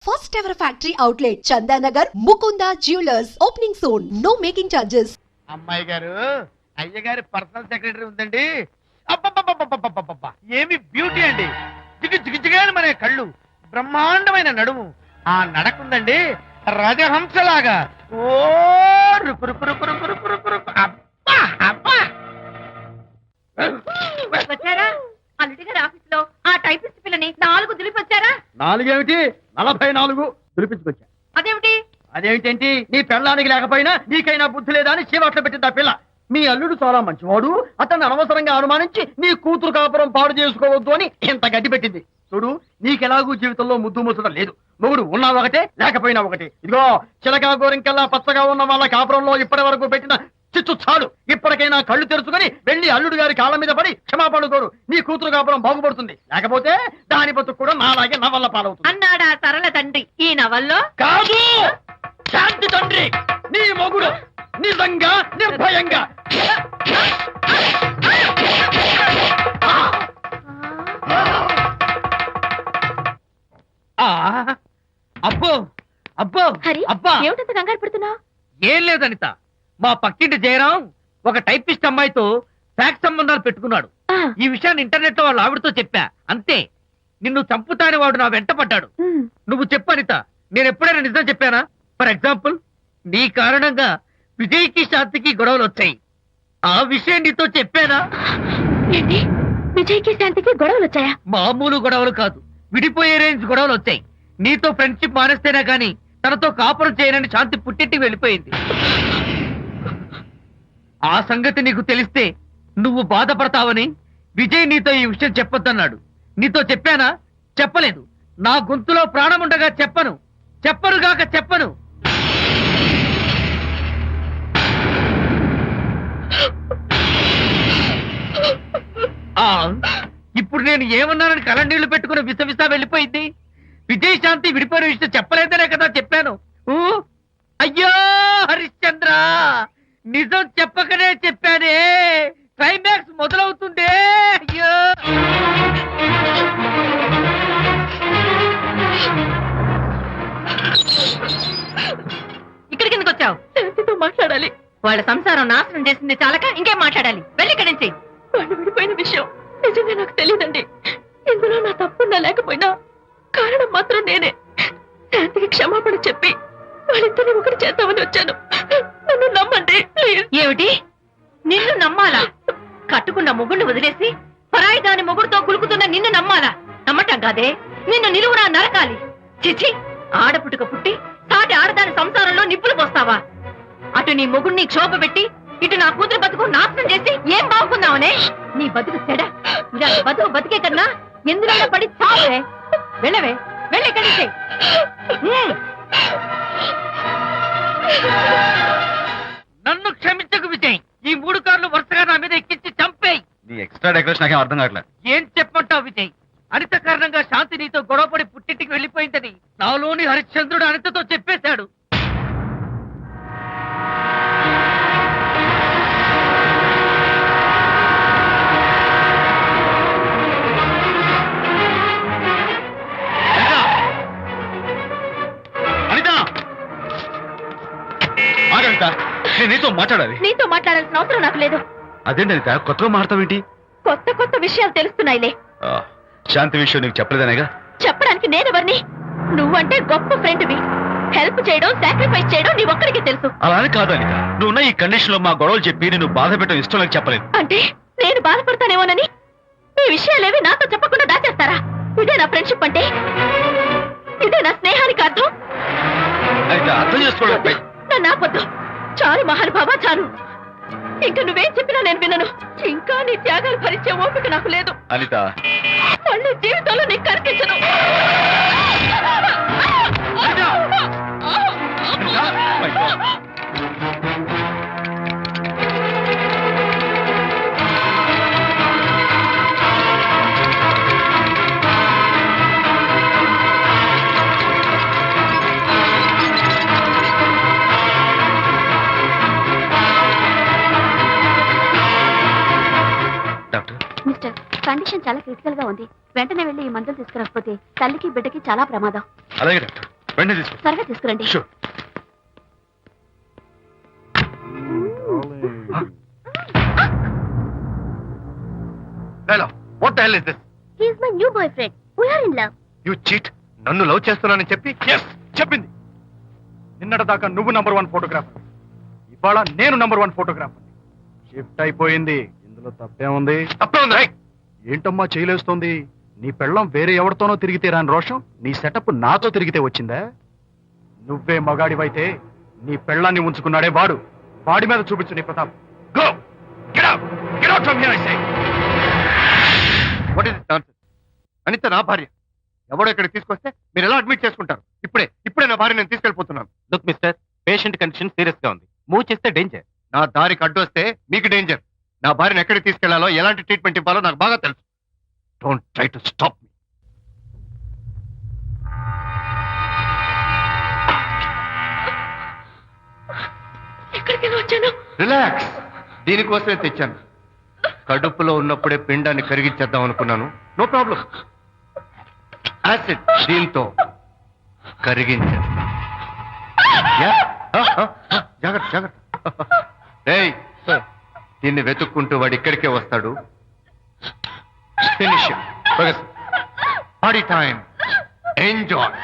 first ever factory outlet, Chandanagar, Mukunda Jewelers, opening soon. No making charges. అమ్మాయి గారు అయ్యగారి personal secretary ఉందండి. అబ్బబ్బబ్బబ్బబ్బబ్బబ్బ ఏమి బ్యూటీ అండి. జిగిజిగిజిగాని మన కళ్ళు, బ్రహ్మాండమైన నడుము, ఆ నడకుందండి రజహంసలాగా. ఓ అబ్బా అబ్బా. వచ్చారా? అల్లుడి గారి ఆఫీస్ లో ఆ టైపిస్ట్ పిల్లని 4 దులిపొచ్చారా? 4 ఏమిటి 44 దులిపించుకొచ్చా. అదేమిటి? అదేమిటేంటి, నీ పెళ్ళానికి లేకపోయినా నీకైనా బుద్ధి లేదా అని చీవాట్లు పెట్టింది ఆ పిల్ల. మీ అల్లుడు చాలా మంచివాడు, అతన్ని అనవసరంగా అనుమానించి నీ కూతురు కాపురం పాడు చేసుకోవద్దు అని ఇంత గడ్డి పెట్టింది. చూడు, నీకెలాగూ జీవితంలో ముద్దు ముచ్చడం లేదు. మొగుడు ఉన్నా ఒకటే, లేకపోయినా ఒకటే. ఇదిగో చిలకా గోరింకల్లా పచ్చగా ఉన్న వాళ్ళ కాపురంలో ఇప్పటి వరకు పెట్టిన చిచ్చు చాలు. ఇప్పటికైనా కళ్ళు తెరుచుకుని వెళ్లి అల్లుడు గారి కాళ్ళ మీద పడి క్షమాపణ కోరు. నీ కూతురు కాపురం బాగుపడుతుంది. లేకపోతే దాని బతుకు కూడా నాలాగే నవల్ల పాలవుతుంది అన్నాడా సరళ తండ్రి ఈ నవల్లో? కాదు, శాంతి తండ్రి, నీ మొగుడు నిజంగా నిర్భయంగా. అబ్బో అబ్బో అబ్బా, ఏమిటంత కంగారు పడుతున్నా? ఏం లేదు అనిత, మా పక్కింటి జయరాం ఒక టైపిస్ట్ అమ్మాయితో ఫ్యాక్స్ సంబంధాలు పెట్టుకున్నాడు. ఈ విషయాన్ని ఇంటర్నెట్ లో వాళ్ళ ఆవిడతో చెప్పా. అంతే, నిన్ను చంపుతాని వాడు నా వెంట పడ్డాడు. నువ్వు చెప్పు అనిత, నేను ఎప్పుడైనా నిజం చెప్పానా? ఫర్ ఎగ్జాంపుల్, నీ కారణంగా విజయ్కి శాంతికి గొడవలు వచ్చాయి. ఆ విషయం నీతో చెప్పానా? ఏంటి, విజయ్కి శాంతికి గొడవలు వచ్చాయా? మామూలు గొడవలు కాదు, విడిపోయే రేంజ్ గొడవలు వచ్చాయి. నీతో ఫ్రెండ్షిప్ మానేస్తేనే గాని తనతో కాపురం చేయనని శాంతి పుట్టింటికి వెళ్ళిపోయింది. ఆ సంగతి నీకు తెలిస్తే నువ్వు బాధపడతావని విజయ్ నీతో ఈ విషయం చెప్పొద్దన్నాడు. నీతో చెప్పానా? చెప్పలేదు. నా గొంతులో ప్రాణముండగా చెప్పను, చెప్పనుగాక చెప్పను. ఇప్పుడు నేను ఏమన్నానని కళ్ళనీళ్లు పెట్టుకుని విసవిసా వెళ్ళిపోయింది. విజయ్ శాంతి విడిపోయిన విషయం చెప్పలేదనే కదా చెప్పాను. అయ్యో హరిశ్చంద్ర, నిజం చెప్పకనే చెప్పానే, క్లైమాక్స్ మొదలవుతుందే. అయ్యో, ఇక్కడికి ఎందుకు వచ్చావు? శాంతితో మాట్లాడాలి. వాళ్ళ సంసారం నాశనం చేసింది చాలక ఇంకేం మాట్లాడాలి? వెళ్ళి ఇక్కడి నుంచి. వాళ్ళు విడిపోయిన విషయం నిజంగా నాకు తెలియదండి. ఇందులో నా తప్పున్నా లేకపోయినా కారణం మాత్రం నేనే. శాంతికి క్షమాపణ చెప్పి వాళ్ళిద్దరిని ఒకటి చేద్దామని వచ్చాను. నన్ను నమ్మండి ప్లీజ్. ఏమిటి, నిన్ను నమ్మాలా? కట్టుకున్న మొగుడిని వదిలేసి పరాయి దాని మొగుడుతో కులుకుతున్న నిన్ను నమ్మాలా? నమ్మటం కాదే, నిన్ను నిలువునా నరకాలి. చిచి, ఆడపుట్టుక పుట్టి సాటి ఆడదాని సంసారంలో నిప్పులు పోస్తావా? అటు నీ మొగుడిని క్షోభ పెట్టి ఇటు నా కూతురు బతుకు నాశనం చేసి ఏం బాగున్నావనే? నీ బతుకు చెడ. ఇలాంటి బతుకు బతికే కన్నా ఎందులో పడి చావే. వెళ్ళవే, వెళ్ళి కలిసి. నన్ను క్షమించకు విజయ్. ఈ 3 కార్లు వరుసగా నా మీద ఎక్కించి చంపేయి. నీ ఎక్స్ట్రా డెకరేషన్ నాకేం అర్థం కావట్లేదు. ఏం చెప్పంటావు విజయ్? అనిత కారణంగా శాంతి నీతో గొడవపడి పుట్టింటికి వెళ్ళిపోయిందని నాలోని హరిశ్చంద్రుడు అనితతో చెప్పేశాడు. నేను నీతో మాట్లాడాలి. నీతో మాట్లాడాల్సిన అవసరం నాకు లేదు. అదేంటి అనిత, కొత్తగా మాట్లాడతావేంటి? కొత్త కొత్త విషయాలు తెలుస్తున్నాయిలే. శాంతి విషయం నీకు చెప్పలేదనేగా? చెప్పడానికి నేనెవరిని? నువ్వంటే గొప్ప ఫ్రెండ్వి. హెల్ప్ చేయడం, సాక్రిఫైస్ చేయడం నీ ఒక్కడికి తెలుసు. అలానే కాదు అనిత, నువ్వున్న ఈ కండిషన్ లో మా గొడవలు చెప్పి నేను బాధ పెట్టడం ఇష్టం నాకు చెప్పలేదు. అంటే నేను బాధపడతానేమోనని ఈ విషయాలేవి నాతో చెప్పకుండా దాచేస్తారా? ఇదే నా ఫ్రెండ్షిప్ అంటే? ఇదే నా స్నేహానికి అర్థం? అనిత, అర్థం చేసుకోవడం. నన్ను ఆపొద్దు. చాలు మహానుభావా, చాలు. ఇంకా నువ్వేం చెప్పినా నేను వినను. ఇంకా నీ త్యాగాలు భరించే ఓపిక నాకు లేదు. అనిత, మళ్ళీ జీవితంలో నీకు కనిపించను. డాక్టర్, కండిషన్ చాలా క్రిటికల్ గా ఉంది. వెంటనే వెళ్లి ఈ మందులు తీసుకురాకపోతే తల్లికి బిడ్డకి చాలా ప్రమాదం. అలాగే డాక్టర్. వెంటనే తీసుకో త్వరగా తీసుకురండి. Sure hello what the hell is this He is my new boyfriend. We are in love. You cheat నన్ను లవ్ చేస్తున్నానని చెప్పి yes చెప్పింది నిన్నటి దాకా నువ్వు నంబర్ 1 ఫోటోగ్రాఫర్ ఇవాళ నేను నంబర్ 1 ఫోటోగ్రాఫర్ షిఫ్ట్ అయిపోయింది ఇందులో తప్పే ఉంది ఏంటమ్మా చేయలేస్తోంది నీ పెళ్ళం వేరే ఎవరితోనో తిరిగితే రాని రోషం నీ సెటప్ నాతో తిరిగితే వచ్చిందా నువ్వే మగాడివైతే నీ పెళ్ళాన్ని ఉంచుకున్నాడే వాడు వాడి మీద చూపించు నీ Pratap go get out from here I say what is this nonsense Anitha నా భార్య ఎవడో ఇక్కడికి తీసుకొస్తే మీరు ఎలా అడ్మిట్ చేసుకుంటారు ఇప్పుడే నా భార్య నేను తీసుకెళ్ళిపోతున్నాను look mister patient condition serious గా ఉంది మూవ్ చేస్తే డేంజర్ నా దారికి అడ్డు వస్తే మీకు డేంజర్ నా భార్యను ఎక్కడికి తీసుకెళ్లాలో ఎలాంటి ట్రీట్మెంట్ ఇవ్వాలో నాకు బాగా తెలుసు don't try to stop me ఎక్కడికి వచ్చాను? రిలాక్స్ దీనికోసమే తెచ్చాను కడుపులో ఉన్నప్పుడే పిండాన్ని కరిగించేద్దాం అనుకున్నాను నో ప్రాబ్లం యాసిడ్ దీంతో కరిగించేస్తా జాగ్రత్త ఏయ్ దీన్ని వెతుక్కుంటూ వాడు ఇక్కడికే వస్తాడు finish party time enjoy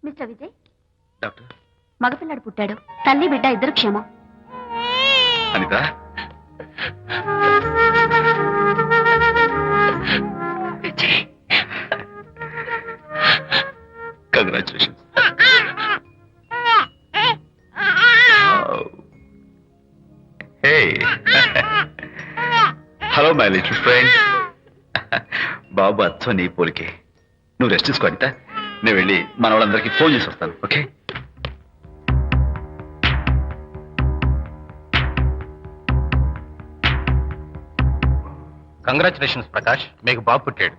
mister Vijay, doctor మగపిల్లాడు పుట్టాడు. తల్లి బిడ్డ ఇద్దరు క్షేమం. Anitha, congratulations. Hey, hello my little friend. బాబు అచ్చం నీ పోలికే. నువ్వు రెస్ట్ తీసుకో అనిత. నేను వెళ్ళి మన వాళ్ళందరికీ ఫోన్ చేసి వస్తాను. ఓకే? కంగ్రాచులేషన్స్ ప్రకాష్, మీకు బాబు పుట్టాడు.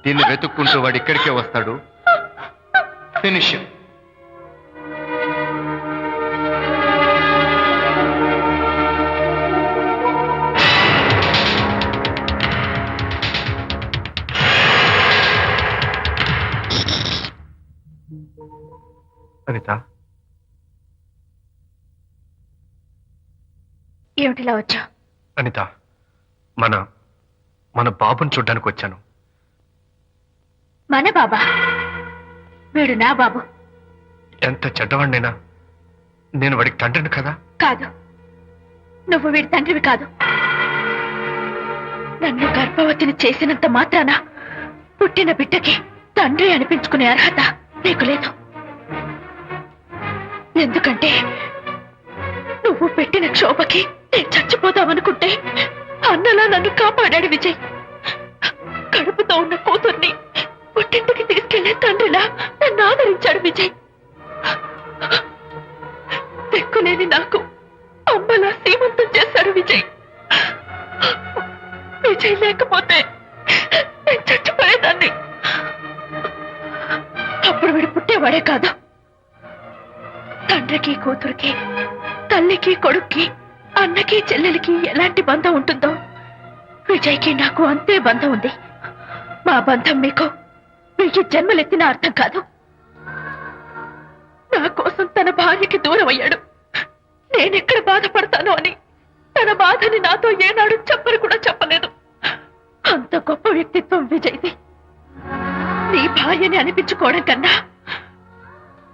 దీన్ని వెతుక్కుంటూ వాడు ఇక్కడికే వస్తాడు. ఫినిష్. అనిత, ఏమిటిలా వచ్చా? అనిత, మన బాబుని చూడ్డానికి వచ్చాను. మన బాబా? వీడు నా బాబు. ఎంత చెడ్డవాడినైనా నేను వాడికి తండ్రిని కదా. కాదు, నువ్వు వీడి తండ్రివి కాదు. నన్ను గర్భవతిని చేసినంత మాత్రాన పుట్టిన బిడ్డకి తండ్రి అనిపించుకునే అర్హత నీకు లేదు. ఎందుకంటే నువ్వు పెట్టిన క్షోభకి నేను చచ్చిపోతామనుకుంటే అన్నలా నన్ను కాపాడాడు విజయ్. కడుపుతో ఉన్న కూతుర్ని పుట్టింటికి తీసుకెళ్లే తండ్రిలా నన్ను ఆదరించాడు విజయ్. దిక్కులేని నాకు అమ్మలా సీమంతం చేశాడు విజయ్. విజయ్ లేకపోతే నేను చచ్చిపోయేదాన్ని. అప్పుడు వీడు పుట్టేవాడే కాదు. తండ్రికి కూతురికి, తల్లికి కొడుక్కి, అన్నకి చెల్లెలికి ఎలాంటి బంధం ఉంటుందో విజయ్కి నాకు అంతే బంధం ఉంది. మా బంధం మీకు 1000 జన్మలెత్తిన అర్థం కాదు. నా కోసం తన భార్యకి దూరం అయ్యాడు. నేనెక్కడ బాధపడతాను అని తన బాధని నాతో ఏనాడు చెప్పరు కూడా చెప్పలేదు. అంత గొప్ప వ్యక్తిత్వం విజయ్ది. నీ భార్యని అనిపించుకోవడం కన్నా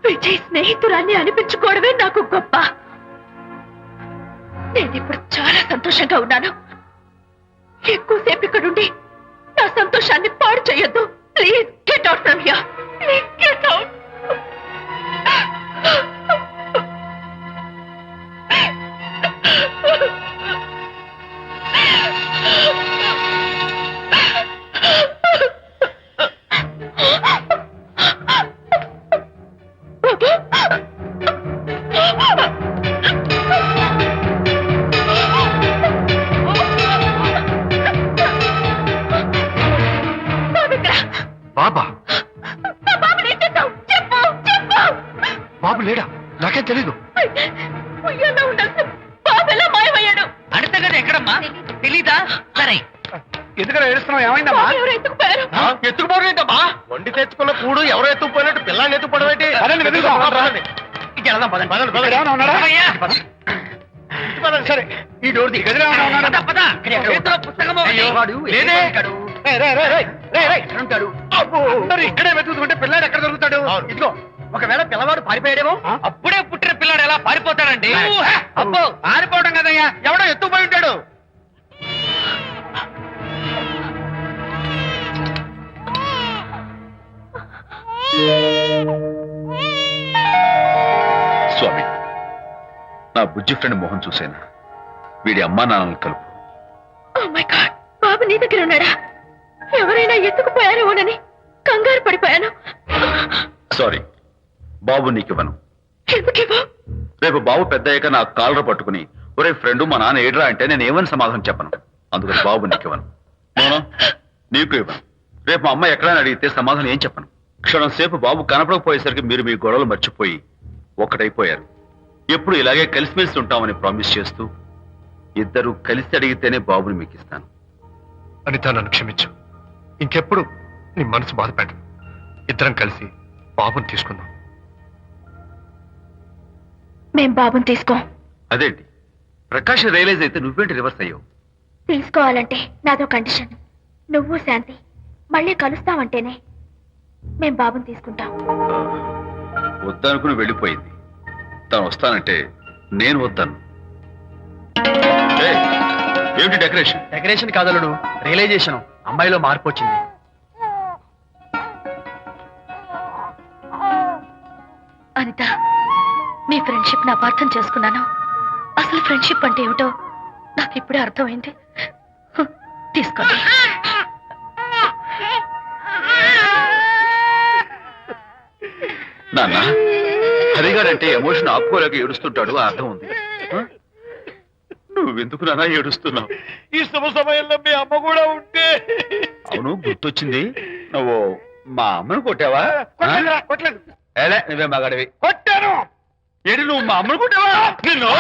విజయ్ స్నేహితురాన్ని అనిపించుకోవడమే నాకు గొప్ప. నేనిప్పుడు చాలా సంతోషంగా ఉన్నాను. ఎక్కువసేపు ఇక్కడుండి నా సంతోషాన్ని పాడు చేయొద్దు. Please get out from here. Please get out. బాబా? బాబు లేడా? నాకేం తెలీదు. బాబెలా మాయమయ్యాడు? అడితగారు ఎక్కడమ్మా? తెలీదా? సరే, ఎందుకలా ఏడుస్తున్నావు? ఏమైందమ్మా? ఎవరు ఎత్తుకుపోయారు? ఎత్తుకుపోవడం ఏంటమ్మా? వండి తెచ్చుకున్న కూడు ఎవరో ఎత్తుకుపోయినట్టు పిల్లల్ని ఎత్తుకుపోవడం ఏంటి? వెళ్దాం, పదండి, పదండి, పదండి. ఏమన్నా ఉన్నాడా? అయ్యా, పదండి, సరే. ఈ డోర్ ది గదిలో ఏమన్నా ఉన్నాడా? పద, పద. చేతిలో పుస్తకం ఒకటి. అయ్యో, వాడు లేదే. ఉంటాడు. ఎక్కడ ఉంటాడు? అబ్బో, అందరూ ఇక్కడే వెతుకుతుంటే పిల్లాడు ఎక్కడ దొరుకుతాడు? ఇదిగో, ఒకవేళ పిల్లవాడు పారిపోయాడేమో. అప్పుడే పుట్టిన పిల్లాడు ఎలా పారిపోతాడండి? అబ్బో, పారిపోవడం కదయ్యా, ఎవడో ఎత్తుకుపోయి ఉంటాడు. స్వామి, నా బుజ్జి ఫ్రెండ్ మోహన్ చూసేనా? వీడి అమ్మా నాన్నలు కలుపు. Oh my God, బాబు నీ దగ్గర ఉన్నాడా? ఎవరైనా ఎత్తుకుపోయారేమోనని కంగారు పడిపోయాను. సారీ, బాబు నీకివ్వను. ఎందుకివ్వు? రేపు బాబు పెద్ద అయ్యాక నా కాలర్ పట్టుకుని ఒరే ఫ్రెండ్ మా నాన్న ఏడ్రా అంటే నేను ఏమని సమాధానం చెప్పను. అందుకని బాబు నీకివ్వను. మోనో, నీకు ఇవ్వను. రేపు మా అమ్మ ఎక్కడైనా అడిగితే సమాధానం ఏం చెప్పను. క్షణం సేపు బాబు కనపడకపోయేసరికి మీరు మీ గొడవలు మర్చిపోయి ఒక్కటైపోయారు. ఎప్పుడు ఇలాగే కలిసిమెలిసి ఉంటామని ప్రామిస్ చేస్తూ ఇద్దరు కలిసి అడిగితేనే బాబుని మీకు ఇస్తాను. అనిత, నన్ను క్షమించు. ఇంకెప్పుడు నీ మనసు బాధపెట్టను. ఇద్దరం కలిసి బాబుని తీసుకుందాం. మేం బాబుని తీసుకో. అదేంటి ప్రకాష్ రియలైజ్ అయితే నువ్వేంటి రివర్స్ అయ్యావు? తీసుకోవాలంటే నాదో కండిషన్. నువ్వు శాంతి మళ్ళీ కలుస్తావంటేనే మేం బాబుని తీసుకుంటాం. వద్దనుకుని వెళ్ళిపోయింది. తను వస్తానంటే నేను వద్దాను. ఏయ్, ఏమిటి డెకరేషన్? Decoration కాదలుడు, realisation. అమ్మాయిలో మార్పు వచ్చింది. అనిత, మీ ఫ్రెండ్షిప్ నా అపార్థం చేసుకున్నాను. అసలు ఫ్రెండ్షిప్ అంటే ఏమిటో నాకు ఇప్పుడే అర్థమైంది. తీసుకోండి. నాన్న, హరిగాడంటే ఎమోషన్ ఆపుకోలేక ఏడుస్తుంటాడు, ఆ అర్థం ఉంది. నువ్వెందుకు నాన్న ఏడుస్తున్నావు? ఈ శుభ సమయంలో మీ అమ్మ కూడా ఉంటే. అవును, గుర్తొచ్చింది. నువ్వు మా అమ్మను కొట్టావా? కొట్టలేదు. ఏలే, నువ్వే మగాడివి. కొట్టాను. ఏడు, నువ్వు మా అమ్మను కొట్టావా? నిన్ను